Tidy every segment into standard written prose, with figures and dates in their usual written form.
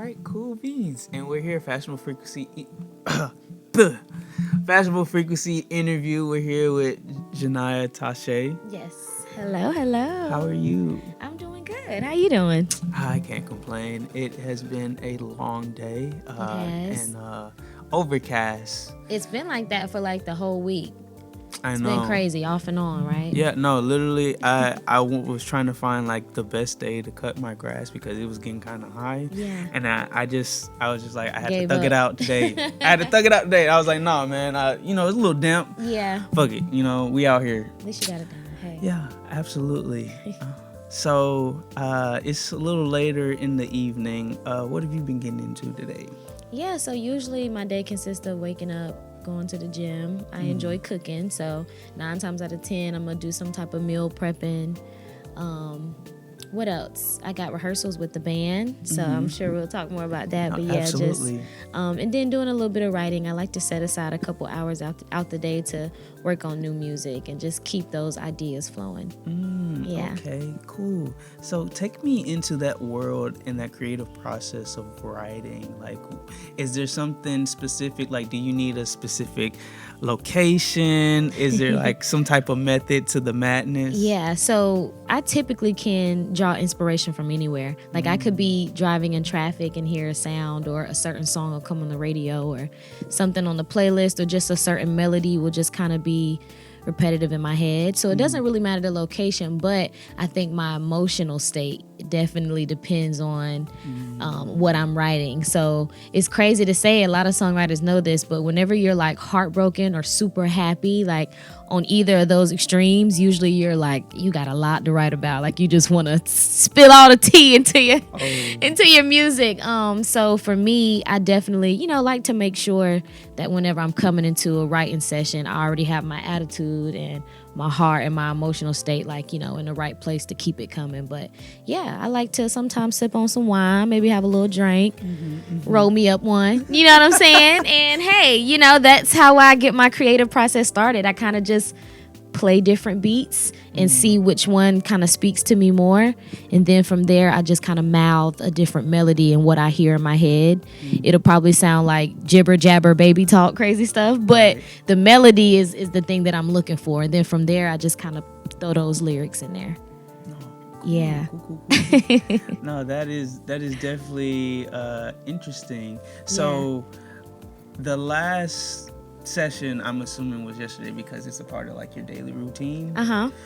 right, cool beans. And we're here, Fashionable Frequency. Fashionable Frequency interview. We're here with Janiyah Tashe. Yes. Hello, hello. How are you? I'm doing good. How you doing? I can't complain. It has been a long day. Yes. And overcast. It's been like that for like the whole week. It's been crazy, off and on, right? Yeah, no, literally, I was trying to find like the best day to cut my grass because it was getting kind of high. Yeah. And I was just like, I had Gave to thug it up. out today. I was like, no, man, it's a little damp. Yeah. Fuck it, we out here. At least you got it done. Hey. Yeah, absolutely. So it's a little later in the evening. What have you been getting into today? Yeah, so usually my day consists of waking up, going to the gym. I enjoy cooking, so 9 times out of 10 I'm gonna do some type of meal prepping. What else? I got rehearsals with the band, so I'm sure we'll talk more about that. But yeah, Absolutely. and then doing a little bit of writing. I like to set aside a couple hours out the day to work on new music and just keep those ideas flowing. Yeah. Okay, cool. So take me into that world and that creative process of writing. Like, is there something specific? Like, do you need a specific location? Is there like some type of method to the madness? Yeah, so I typically can draw inspiration from anywhere. Like I could be driving in traffic and hear a sound, or a certain song will come on the radio, or something on the playlist, or just a certain melody will just kind of be repetitive in my head. So it doesn't really matter the location, but I think my emotional state definitely depends on what I'm writing. So it's crazy to say, a lot of songwriters know this, but whenever you're like heartbroken or super happy, like on either of those extremes, usually you're like, you got a lot to write about. Like you just want to spill all the tea into your music. So for me, I definitely, like to make sure that whenever I'm coming into a writing session, I already have my attitude and my heart and my emotional state, like, in the right place to keep it coming. But yeah, I like to sometimes sip on some wine, maybe have a little drink, roll me up one, you know what I'm saying? And hey, that's how I get my creative process started. I kind of just play different beats and see which one kind of speaks to me more, and then from there I just kind of mouth a different melody and what I hear in my head. It'll probably sound like jibber jabber baby talk crazy stuff, but the melody is the thing that I'm looking for, and then from there I just kind of throw those lyrics in there. Yeah. Cool. No, that is definitely interesting. So the last session, I'm assuming, was yesterday because it's a part of like your daily routine.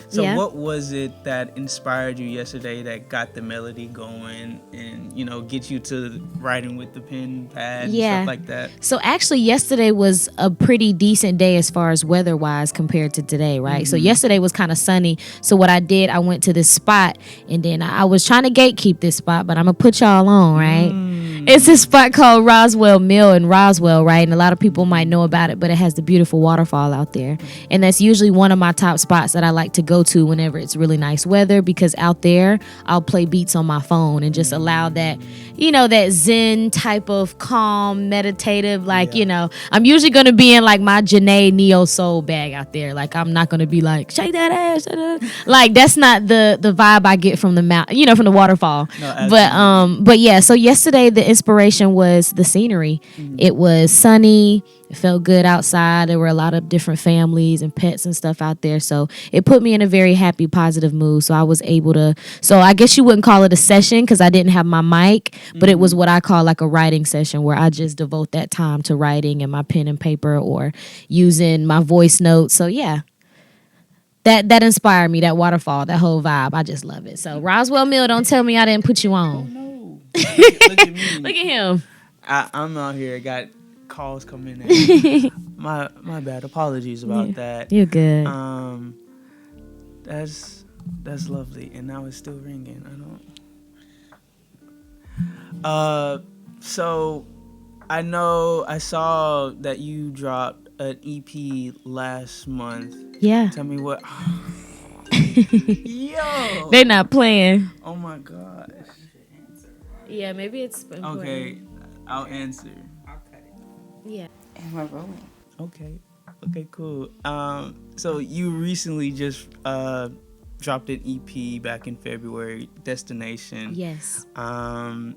So what was it that inspired you yesterday that got the melody going and get you to writing with the pen pad and stuff like that? So actually yesterday was a pretty decent day as far as weather wise compared to today, right? So yesterday was kind of sunny, so what I did, I went to this spot, and then I was trying to gatekeep this spot, but I'm gonna put y'all on, right? It's a spot called Roswell Mill in Roswell, right? And a lot of people might know about it, but it has the beautiful waterfall out there. And that's usually one of my top spots that I like to go to whenever it's really nice weather, because out there I'll play beats on my phone and just allow that, that Zen type of calm, meditative, like, I'm usually going to be in like my Janae neo soul bag out there. Like I'm not going to be like, shake that ass. Like that's not the vibe I get from the from the waterfall. No, but yeah, so yesterday the inspiration was the scenery. It was sunny. It felt good outside. There were a lot of different families and pets and stuff out there. So it put me in a very happy, positive mood. So I was able to, so I guess you wouldn't call it a session because I didn't have my mic, but it was what I call like a writing session, where I just devote that time to writing and my pen and paper or using my voice notes. So yeah. That inspired me, that waterfall, that whole vibe. I just love it. So Roswell Mill, don't tell me I didn't put you on. Oh, no. Look at me. Look at him. I'm out here. I got calls coming in. my bad. Apologies about that. You're good. That's lovely, and now it's still ringing. So I saw that you dropped an EP last month. Yeah. Tell me what. Yo. They're not playing. Oh my gosh. Yeah, maybe it's important. Okay, I'll answer. Yeah. And we're rolling. Okay, cool. So you recently just dropped an EP back in February, Destination. Yes. And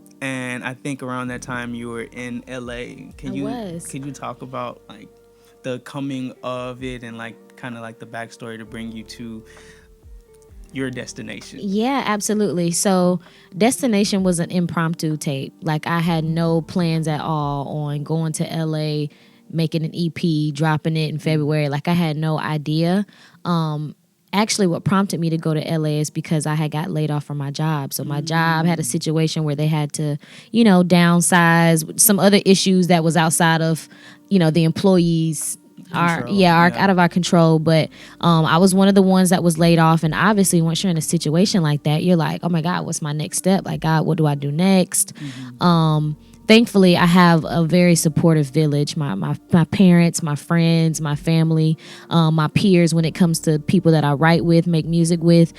I think around that time you were in LA. Can you talk about like the coming of it and like kind of like the backstory to bring you to your destination? Yeah, absolutely. So Destination was an impromptu tape. Like I had no plans at all on going to LA, making an EP, dropping it in February. Like I had no idea. Actually, what prompted me to go to LA is because I had got laid off from my job. So my job had a situation where they had to, downsize, some other issues that was outside of, the employees out of our control. But I was one of the ones that was laid off, and obviously once you're in a situation like that, you're like, oh my God, what's my next step? Like, God, what do I do next? Thankfully, I have a very supportive village. My parents, my friends, my family, my peers when it comes to people that I write with, make music with.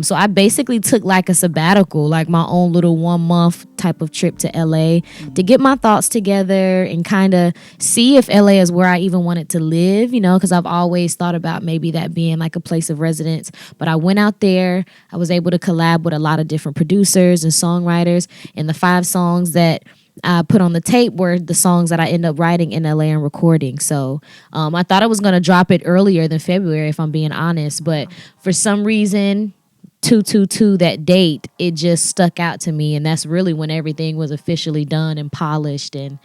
So I basically took like a sabbatical, like my own little 1 month type of trip to LA to get my thoughts together and kind of see if LA is where I even wanted to live, because I've always thought about maybe that being like a place of residence. But I went out there. I was able to collab with a lot of different producers and songwriters, and the 5 songs that I put on the tape were the songs that I ended up writing in LA and recording. So I thought I was going to drop it earlier than February, if I'm being honest. But for some reason, 222, that date, it just stuck out to me. And that's really when everything was officially done and polished. And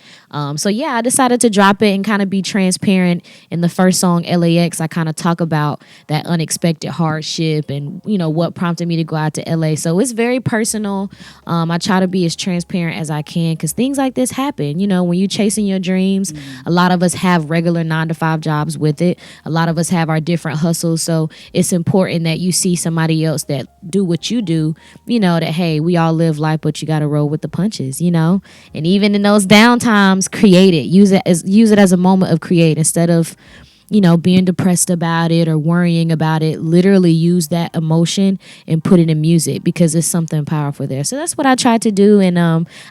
so, yeah, I decided to drop it and kind of be transparent. In the first song, LAX, I kind of talk about that unexpected hardship and, what prompted me to go out to LA. So it's very personal. I try to be as transparent as I can because things like this happen. When you're chasing your dreams, a lot of us have regular 9-to-5 jobs with it. A lot of us have our different hustles. So it's important that you see somebody else that do what you do, that, hey, we all live life, but you got to roll with the punches, and even in those downtimes, create it, use it as a moment of create instead of, being depressed about it or worrying about it. Literally use that emotion and put it in music because there's something powerful there. So that's what I tried to do, and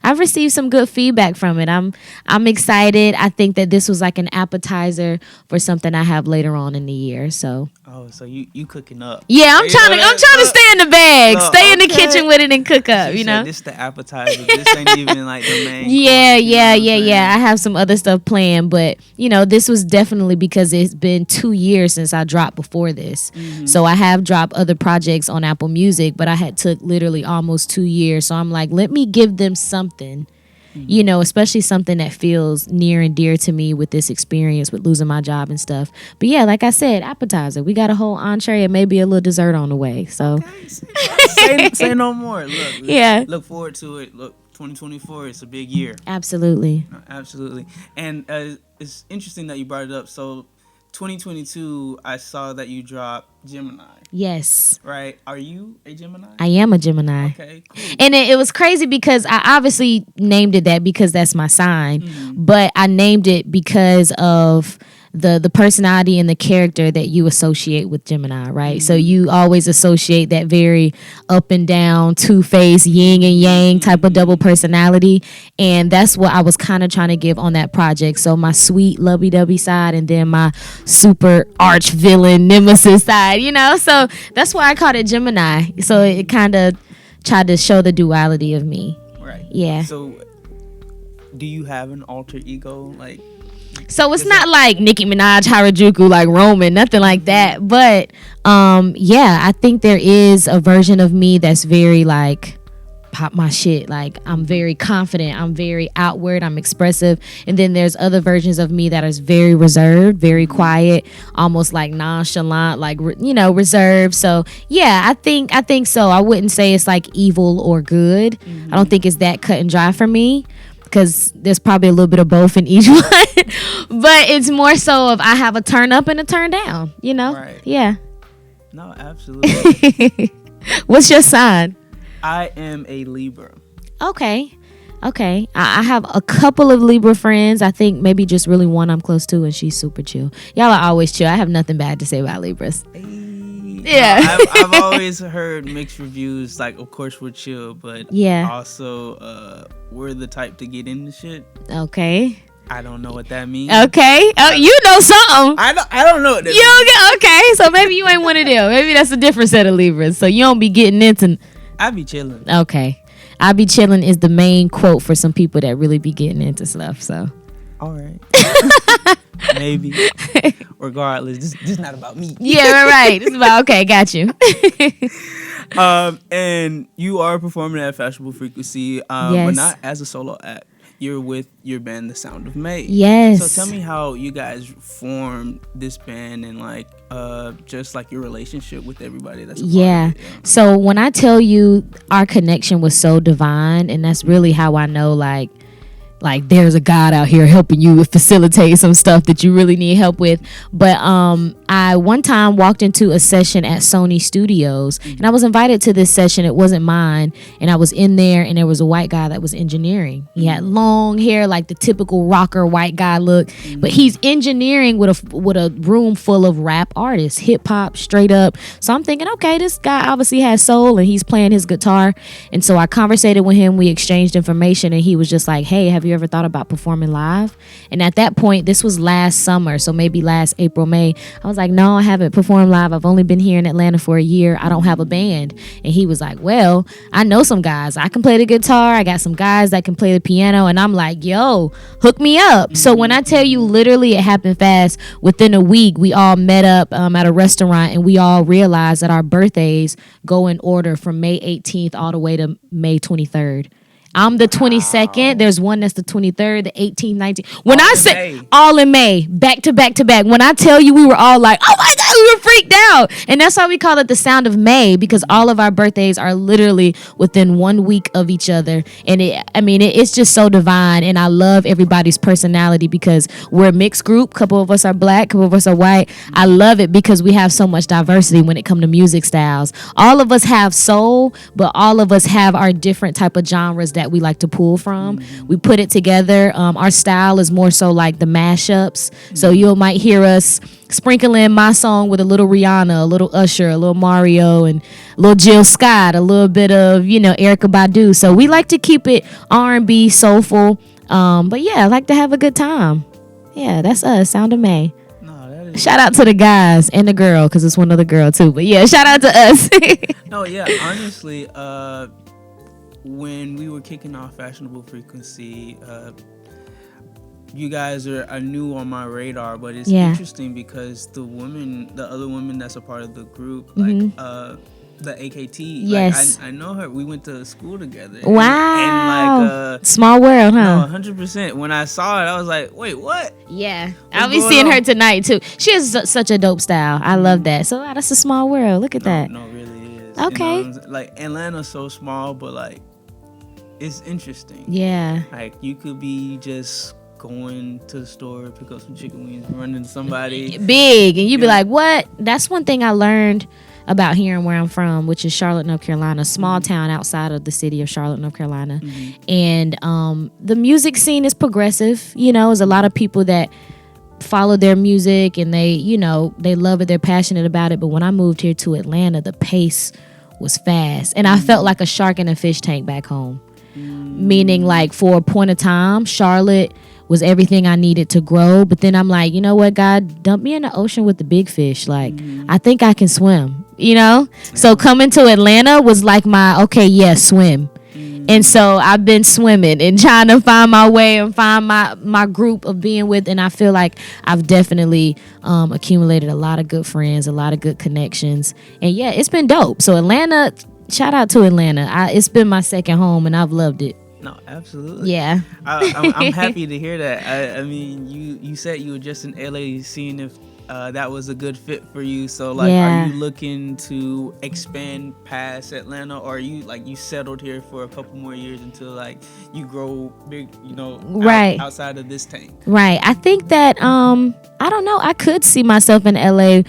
I've received some good feedback from it. I'm excited. I think that this was like an appetizer for something I have later on in the year. So so you cooking up? Yeah, I'm trying to stay in the bag, stay in the kitchen with it and cook up. This the appetizer. This ain't even like the main. Yeah. I have some other stuff planned, but this was definitely because it's been 2 years since I dropped before this. So I have dropped other projects on Apple Music, but I had took literally almost 2 years. So I'm like, let me give them something, especially something that feels near and dear to me with this experience with losing my job and stuff. But yeah, like I said, appetizer. We got a whole entree and maybe a little dessert on the way. So okay. say no more. Look forward to it. Look, 2024 is a big year. Absolutely. And it's interesting that you brought it up. So 2022, I saw that you dropped Gemini. Yes. Right. Are you a Gemini? I am a Gemini. Okay, cool. And it was crazy because I obviously named it that because that's my sign, but I named it because of the personality and the character that you associate with Gemini, right? So you always associate that very up and down, two-faced, yin and yang type of double personality. And that's what I was kind of trying to give on that project. So my sweet lovey-dovey side and then my super arch villain nemesis side, So that's why I called it Gemini. So it kind of tried to show the duality of me. Right. Yeah. So do you have an alter ego? So it's not like Nicki Minaj, Harajuku, like Roman, nothing like that. But I think there is a version of me that's very like pop my shit. Like I'm very confident, I'm very outward, I'm expressive. And then there's other versions of me that is very reserved, very quiet, almost like nonchalant, like reserved. So yeah, I think so. I wouldn't say it's like evil or good. I don't think it's that cut and dry for me, because there's probably a little bit of both in each one. But it's more so of I have a turn up and a turn down, Right. Yeah. No, absolutely. What's your sign? I am a Libra. Okay. I have a couple of Libra friends. I think maybe just really one I'm close to, and she's super chill. Y'all are always chill. I have nothing bad to say about Libras. Yeah. No, I've always heard mixed reviews. Like, of course, we're chill, but also we're the type to get into shit. Okay. I don't know what that means. Okay. Oh, you know something. I don't know what that means. Okay. So maybe you ain't one of them. Maybe that's a different set of Libras. So you don't be getting into. I be chilling. Okay. I be chilling is the main quote for some people that really be getting into stuff. So, all right, maybe. Regardless, this is not about me. Yeah, right. It's about okay. Got you. And you are performing at Fashionable Frequency, but not as a solo act. You're with your band, The Sound of May. Yes. So tell me how you guys formed this band and like just like your relationship with everybody that's a part of it. Yeah. So when I tell you our connection was so divine, and that's really how I know like there's a God out here helping you facilitate some stuff that you really need help with. But I one time walked into a session at Sony Studios, and I was invited to this session. It wasn't mine, and I was in there, and there was a white guy that was engineering. He had long hair, like the typical rocker white guy look, but he's engineering with a room full of rap artists, hip hop, straight up. So I'm thinking, okay, this guy obviously has soul, and he's playing his guitar. And so I conversated with him. We exchanged information, and he was just like, hey, have you ever thought about performing live? And at that point, this was last summer, so maybe last April, May, I was like, no, I haven't performed live. I've only been here in Atlanta for a year. I don't have a band. And he was like, well, I know some guys. I can play the guitar. I got some guys that can play the piano. And I'm like, yo, hook me up. So when I tell you literally it happened fast, within a week, we all met up at a restaurant, and we all realized that our birthdays go in order from May 18th all the way to May 23rd. I'm the 22nd. There's one that's the 23rd, the 18th, 19th. When I say all in May, back to back to back. When I tell you we were all like, oh my God, we were freaked out. And that's why we call it the Sound of May, because all of our birthdays are literally within 1 week of each other. And it's just so divine. And I love everybody's personality because we're a mixed group. A couple of us are black, a couple of us are white. I love it because we have so much diversity when it comes to music styles. All of us have soul, but all of us have our different type of genres that we like to pull from. We put it together. Our style is more so like the mashups. So you might hear us sprinkle in my song with a little Rihanna, a little Usher, a little Mario, and a little Jill Scott, a little bit of, Erykah Badu. So we like to keep it R&B, soulful. But yeah, I like to have a good time. Yeah, that's us, Sound of May. Shout out to the guys and the girl, because it's one other girl too. But yeah, shout out to us. No, yeah, honestly, when we were kicking off Fashionable Frequency, you guys are new on my radar, but it's interesting because the other woman that's a part of the group, like the AKT, yes, like, I know her. We went to school together. Wow, and like small world, huh? No, 100%. When I saw it, I was like, wait, what? Yeah, I'll be seeing her tonight too. She has such a dope style. I love that. So that's a small world. Look at that. No, it really is. Okay, like Atlanta's so small, but like it's interesting. Yeah, like you could be just going to the store, pick up some chicken wings, run into somebody big, and you'd be like, what? That's one thing I learned about here and where I'm from, which is Charlotte, North Carolina, a small town outside of the city of Charlotte, North Carolina. And the music scene is progressive. There's a lot of people that follow their music, and they love it, they're passionate about it. But when I moved here to Atlanta, the pace was fast, and I felt like a shark in a fish tank back home. Meaning, like, for a point of time, Charlotte was everything I needed to grow. But then I'm like, you know what, God, dump me in the ocean with the big fish. Like, I think I can swim, So coming to Atlanta was like swim. And so I've been swimming and trying to find my way and find my group of being with. And I feel like I've definitely accumulated a lot of good friends, a lot of good connections. And yeah, it's been dope. So Atlanta, shout out to Atlanta. It's been my second home, and I've loved it. No, absolutely. Yeah. I'm happy to hear that. I mean, you said you were just in LA seeing if that was a good fit for you. So, like, are you looking to expand past Atlanta, or are you, like, you settled here for a couple more years until, like, you grow big, right, outside of this tank? Right. I think that, I don't know, I could see myself in LA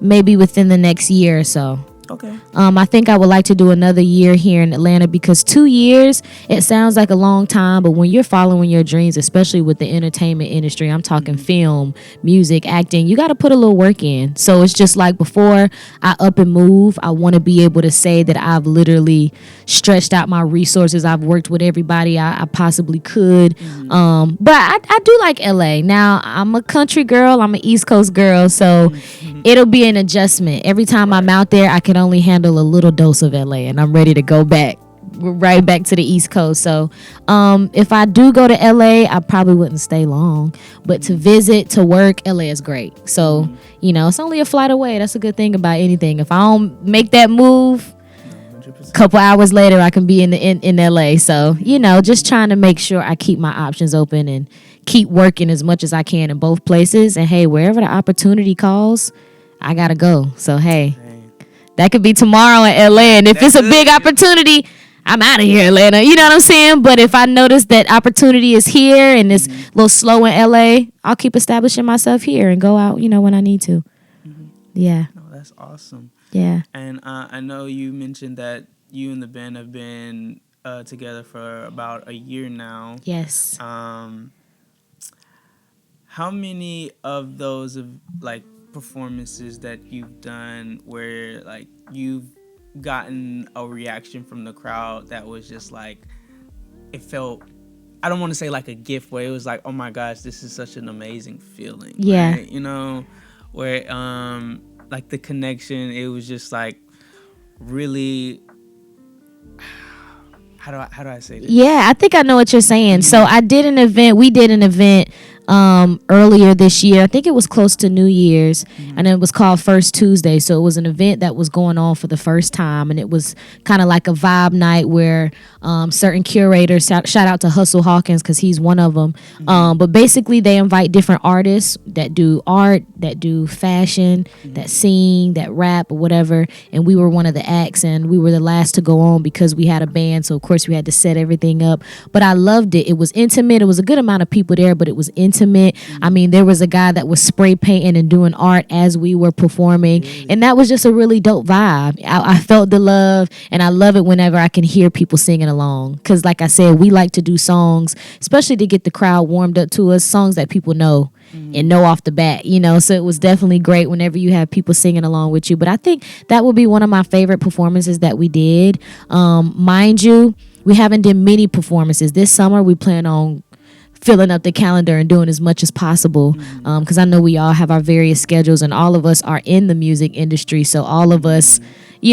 maybe within the next year or so. Okay. I think I would like to do another year here in Atlanta, because 2 years, it sounds like a long time, but when you're following your dreams, especially with the entertainment industry, I'm talking film, music, acting, you got to put a little work in. So it's just like, before I up and move, I want to be able to say that I've literally stretched out my resources. I've worked with everybody I possibly could. But I do like LA. Now, I'm a country girl. I'm an East Coast girl. So it'll be an adjustment. Every time I'm out there, I can only handle a little dose of LA, and I'm ready to go back right back to the East Coast. So if I do go to LA, I probably wouldn't stay long. But to visit, to work, LA is great. So, it's only a flight away. That's a good thing about anything. If I don't make that move, a couple hours later, I can be in LA. So, just trying to make sure I keep my options open and keep working as much as I can in both places. And hey, wherever the opportunity calls, I gotta go. So hey, that could be tomorrow in LA. And if it's a big opportunity, I'm out of here, Atlanta. You know what I'm saying? But if I notice that opportunity is here and it's a little slow in LA, I'll keep establishing myself here and go out, when I need to. Yeah. No, that's awesome. Yeah. And I know you mentioned that you and the band have been together for about a year now. Yes. How many of those performances that you've done where you've gotten a reaction from the crowd that was just it felt, I don't want to say like a gift, where it was like, oh my gosh, this is such an amazing feeling. Yeah. Right? Where the connection, it was just really, how do I say this? Yeah, I think I know what you're saying. So we did an event earlier this year. I think it was close to New Year's, and it was called First Tuesday. So it was an event that was going on for the first time, and it was kind of like a vibe night where certain curators, shout out to Hustle Hawkins because he's one of them, but basically they invite different artists that do art, that do fashion, that sing, that rap or whatever, and we were one of the acts, and we were the last to go on because we had a band, so of course we had to set everything up. But I loved it. It was intimate. It was a good amount of people there, but it was intimate. I mean, there was a guy that was spray painting and doing art as we were performing, and that was just a really dope vibe. I felt the love, and I love it whenever I can hear people singing along, because like I said, we like to do songs, especially to get the crowd warmed up to us, songs that people know and know off the bat, so it was definitely great whenever you have people singing along with you. But I think that would be one of my favorite performances that we did. Mind you, we haven't done many performances this summer. We plan on filling up the calendar and doing as much as possible, because I know we all have our various schedules, and all of us are in the music industry, so all of us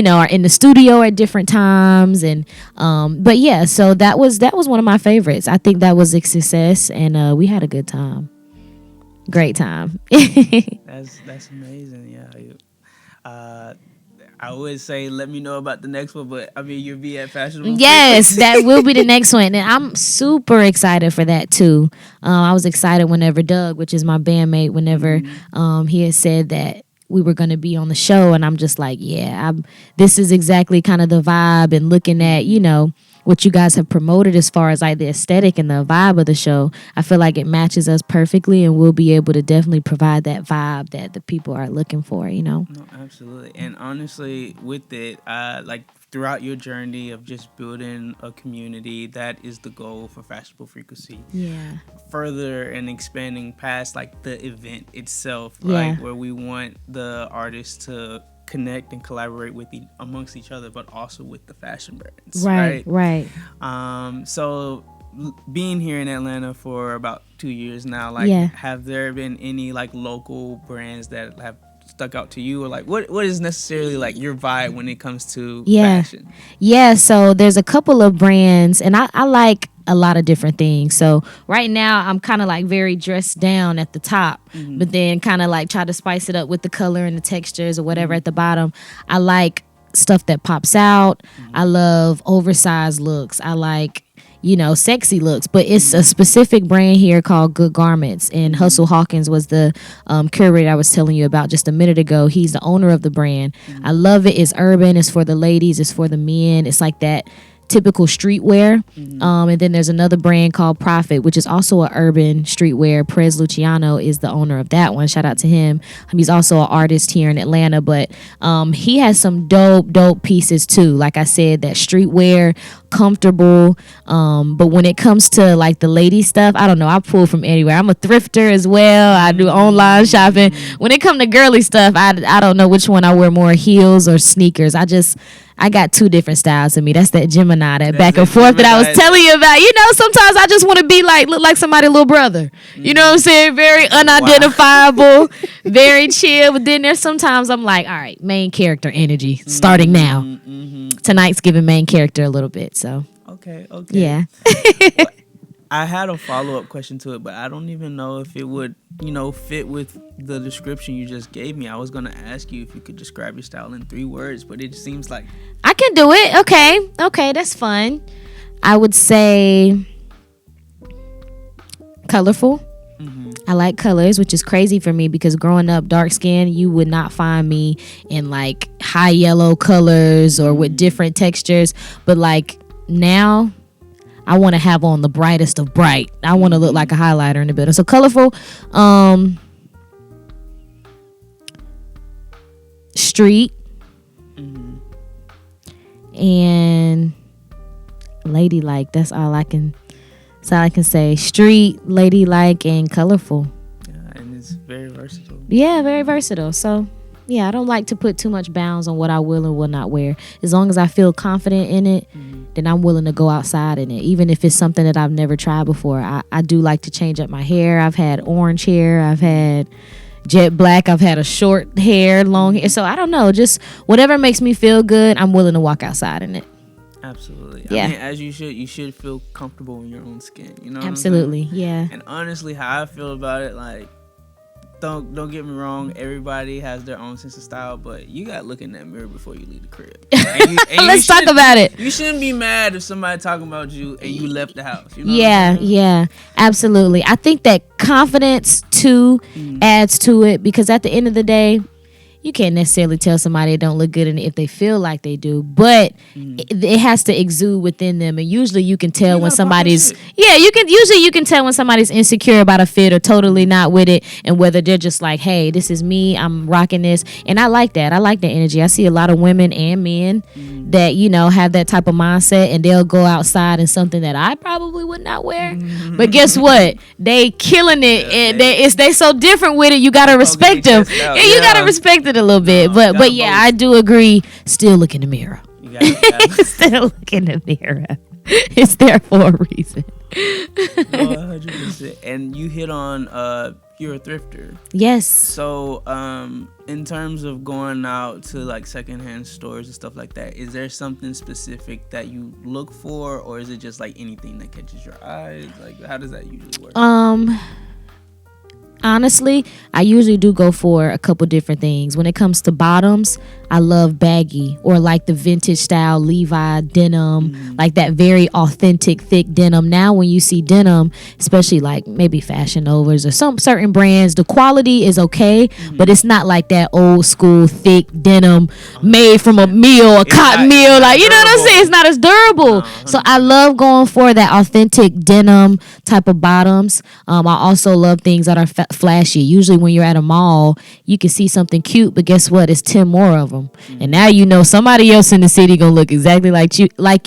are in the studio at different times. And but yeah, so that was one of my favorites. I think that was a success, and we had a good time. Great time. That's amazing. Yeah. I always say, let me know about the next one, but I mean, you'll be at Fashionable. Yes, that will be the next one. And I'm super excited for that too. I was excited whenever Doug, which is my bandmate, whenever he had said that we were going to be on the show. And I'm just like, yeah, this is exactly kind of the vibe, and looking at, what you guys have promoted as far as the aesthetic and the vibe of the show. I feel like it matches us perfectly, and we'll be able to definitely provide that vibe that the people are looking for, No, absolutely. And honestly, with it, throughout your journey of just building a community, that is the goal for Fashionable Frequency. Yeah. Further and expanding past the event itself, right? Where we want the artists to connect and collaborate amongst each other, but also with the fashion brands. Right. So being here in Atlanta for about 2 years now, have there been any local brands that have stuck out to you, or what is necessarily your vibe when it comes to fashion? Yeah, so there's a couple of brands, and I like a lot of different things. So right now I'm kind of very dressed down at the top, but then kind of try to spice it up with the color and the textures or whatever at the bottom. I like stuff that pops out. I love oversized looks. I like sexy looks, but it's a specific brand here called Good Garments, and Hustle Hawkins was the curator I was telling you about just a minute ago. He's the owner of the brand. I love it. It's urban. It's for the ladies. It's for the men. It's like that typical streetwear. And then there's another brand called Profit, which is also an urban streetwear. Prez Luciano is the owner of that one. Shout out to him. He's also an artist here in Atlanta, but he has some dope pieces too. Like I said, that streetwear, comfortable. But when it comes to the lady stuff, I don't know. I pull from anywhere. I'm a thrifter as well. I do online shopping. When it comes to girly stuff, I don't know which one I wear more, heels or sneakers. I got two different styles of me. That's that Gemini, that That's back and that forth that I was Gemini. telling you about. You know, sometimes I just want to be like, look like somebody's little brother. You know what I'm saying? Very unidentifiable, very chill. But then there's sometimes I'm like, all right, main character energy starting now. Tonight's giving main character a little bit. So, Okay. yeah. I had a follow-up question to it, but I don't even know if it would, fit with the description you just gave me. I was going to ask you if you could describe your style in 3 words, but it seems like... I can do it. Okay, that's fun. I would say colorful. I like colors, which is crazy for me because growing up dark skinned, you would not find me in like high yellow colors or with different textures. But like now, I want to have on the brightest of bright. I want to look like a highlighter in the building. So colorful, street, and ladylike. That's all I can say. Street, ladylike, and colorful. Yeah, and it's very versatile. Yeah, very versatile. So, yeah, I don't like to put too much bounds on what I will and will not wear. As long as I feel confident in it, then I'm willing to go outside in it. Even if it's something that I've never tried before. I do like to change up my hair. I've had orange hair. I've had jet black. I've had a short hair, long hair. So, I don't know. Just whatever makes me feel good, I'm willing to walk outside in it. Absolutely. Yeah. I mean, as you should feel comfortable in your own skin. You know what Absolutely. I'm saying? Yeah. And honestly, how I feel about it, like, don't get me wrong. Everybody has their own sense of style, but you gotta look in that mirror before you leave the crib. And Let's talk about it. You shouldn't be mad if somebody talking about you and you left the house. You know Yeah, absolutely. I think that confidence too adds to it because at the end of the day, you can't necessarily tell somebody it don't look good in it if they feel like they do, but it has to exude within them. And usually you can tell when somebody's you can tell when somebody's insecure about a fit or totally not with it, and whether they're just like, hey, this is me, I'm rocking this. And I like that. I like that energy. I see a lot of women and men that, have that type of mindset, and they'll go outside in something that I probably would not wear. But guess what? They killing it, and they so different with it. You gotta respect them. You gotta respect it a little bit. But yeah, I do agree. Still look in the mirror. You gotta Still look in the mirror. It's there for a reason. 100%. And you hit on you're a thrifter. Yes. So in terms of going out to like secondhand stores and stuff like that, is there something specific that you look for, or is it just like anything that catches your eyes? Like, how does that usually work? Honestly, I usually do go for a couple different things. When it comes to bottoms, I love baggy or like the vintage style Levi denim, like that very authentic thick denim. Now when you see denim, especially like maybe Fashion Novas or some certain brands, the quality is okay, but it's not like that old school thick denim made from a cotton mill. Like, you know what I'm saying? It's not as durable. So I love going for that authentic denim type of bottoms. I also love things that are flashy. Usually when you're at a mall, you can see something cute, but guess what? It's 10 more of them. And now somebody else in the city gonna look exactly like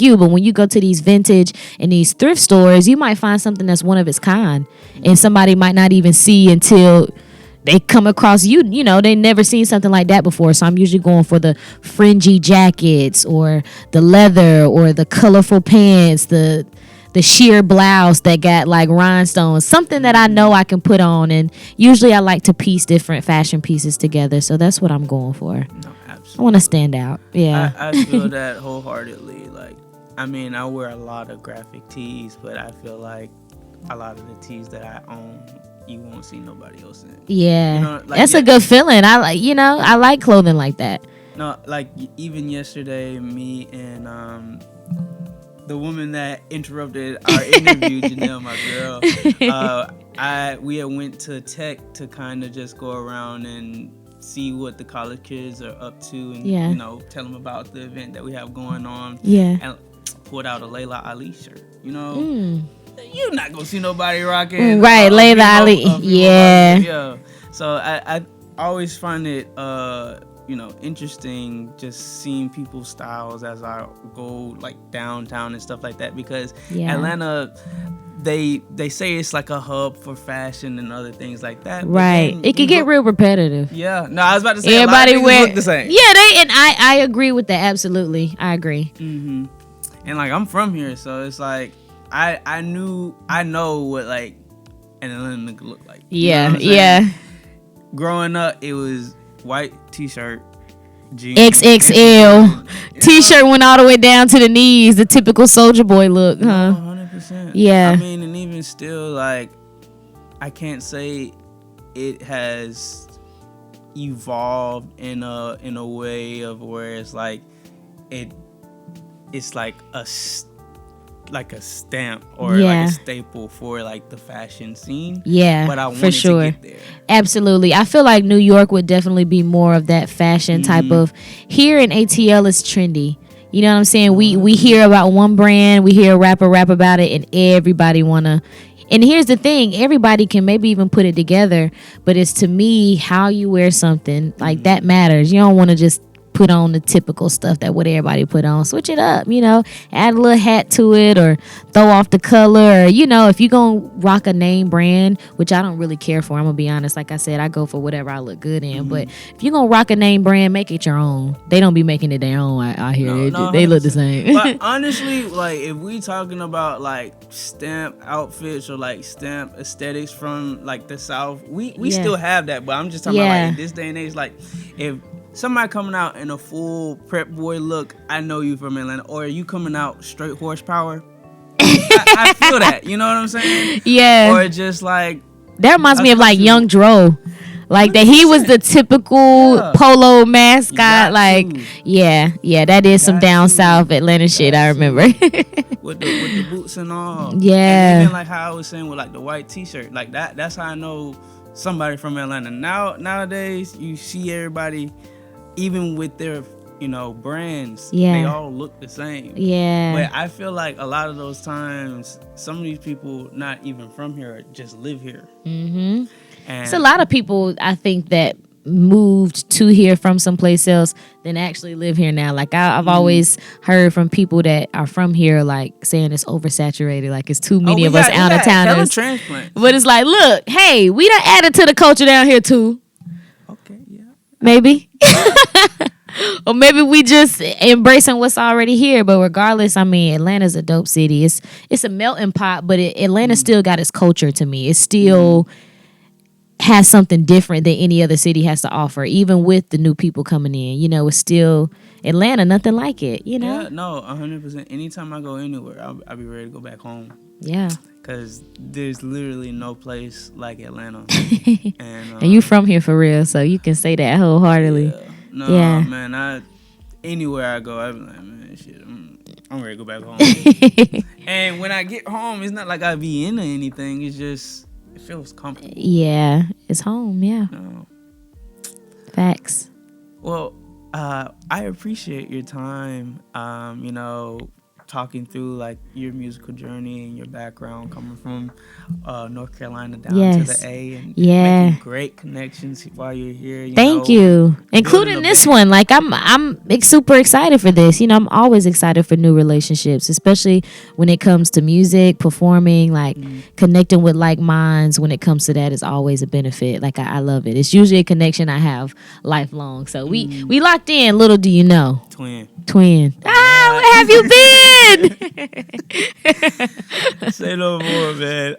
you. But when you go to these vintage and these thrift stores, you might find something that's one of its kind, and somebody might not even see until they come across you. They never seen something like that before. So I'm usually going for the fringy jackets or the leather or the colorful pants, the sheer blouse that got like rhinestones, something that I know I can put on. And usually I like to piece different fashion pieces together. So that's what I'm going for. No, absolutely. I want to stand out. Yeah. I feel that wholeheartedly. Like, I mean, I wear a lot of graphic tees, but I feel like a lot of the tees that I own, you won't see nobody else in. Yeah. That's a good feeling. I like clothing like that. No, like even yesterday, me and the woman that interrupted our interview, Janelle, my girl, we had went to Tech to kind of just go around and see what the college kids are up to, and tell them about the event that we have going on. Yeah, and pulled out a Layla Ali shirt. You're not gonna see nobody rocking Layla Ali. Yeah. So I always find it interesting just seeing people's styles as I go like downtown and stuff like that, because Atlanta, they say it's like a hub for fashion and other things like that. Right. It can get real repetitive. Yeah. No, I was about to say everybody look the same. Yeah, and I agree with that. Absolutely. I agree. Mm-hmm. And like I'm from here, so it's like I know what like an Atlanta could look like. Yeah. Yeah. Growing up, it was white t-shirt, jeans, XXL t-shirt went all the way down to the knees, the typical soldier boy look, huh? 100%. Yeah. I mean, and even still, like, I can't say it has evolved in a way of where it's like it's like a stamp or like a staple for like the fashion scene. Yeah, but I wanted for sure. to get there. Absolutely. I feel like New York would definitely be more of that fashion type of. Here in ATL is trendy. You know what I'm saying? We hear about one brand, we hear a rapper rap about it, and everybody wanna. And here's the thing, everybody can maybe even put it together, but it's to me how you wear something like that matters. You don't want to just put on the typical stuff that what everybody put on. Switch it up, add a little hat to it or throw off the color. Or, if you're going to rock a name brand, which I don't really care for, I'm going to be honest. Like I said, I go for whatever I look good in. But if you're going to rock a name brand, make it your own. They don't be making it their own out here. They look the same. But honestly, like if we talking about like stamp outfits or like stamp aesthetics from like the South, we still have that. But I'm just talking about like in this day and age, like if somebody coming out in a full prep boy look, I know you from Atlanta. Or are you coming out straight horsepower? I feel that. You know what I'm saying? Yeah. Or just like... That reminds me of like Young Dro. Like that he was the typical polo mascot. Like, that is some down south Atlanta shit, I remember. with the boots and all. Yeah. And even like how I was saying with like the white t-shirt. Like that's how I know somebody from Atlanta. Nowadays, you see everybody... even with their, brands, they all look the same. Yeah. But I feel like a lot of those times, some of these people not even from here just live here. Mm-hmm. And it's a lot of people, I think, that moved to here from someplace else than actually live here now. Like I've always heard from people that are from here, like saying it's oversaturated, like it's too many of us out of towners. But it's like, look, hey, we done added to the culture down here too. Okay, yeah. Maybe. Or maybe we just embracing what's already here. But regardless, I mean, Atlanta's a dope city. It's a melting pot, but Atlanta still got its culture to me. It still has something different than any other city has to offer, even with the new people coming in. It's still Atlanta, nothing like it, Yeah, no, 100%. Anytime I go anywhere, I'll be ready to go back home. Yeah. Because there's literally no place like Atlanta. And you from here for real, so you can say that wholeheartedly. Yeah. Man, anywhere I go, I be like, man, shit, I'm ready to go back home. And when I get home, it's not like I be into anything. It's just, it feels comfortable. Yeah, it's home, yeah. No. Facts. Well, I appreciate your time, talking through like your musical journey and your background coming from North Carolina down to the A and making great connections while you're here. Thank you. Including this one. Like I'm super excited for this. I'm always excited for new relationships, especially when it comes to music, performing, like connecting with like minds. When it comes to that is always a benefit. Like I love it. It's usually a connection I have lifelong. So we locked in. Little do you know. Twin. Where have you been? Say no more, man.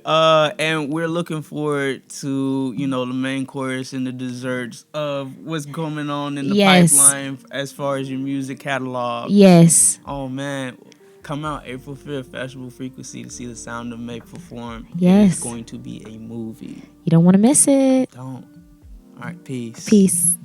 And we're looking forward to, the main chorus and the desserts of what's coming on in the pipeline as far as your music catalog. Yes. Oh, man. Come out April 5th, Fashionable Frequency, to see the Sound of May perform. Yes. It's going to be a movie. You don't want to miss it. Don't. All right, peace. Peace.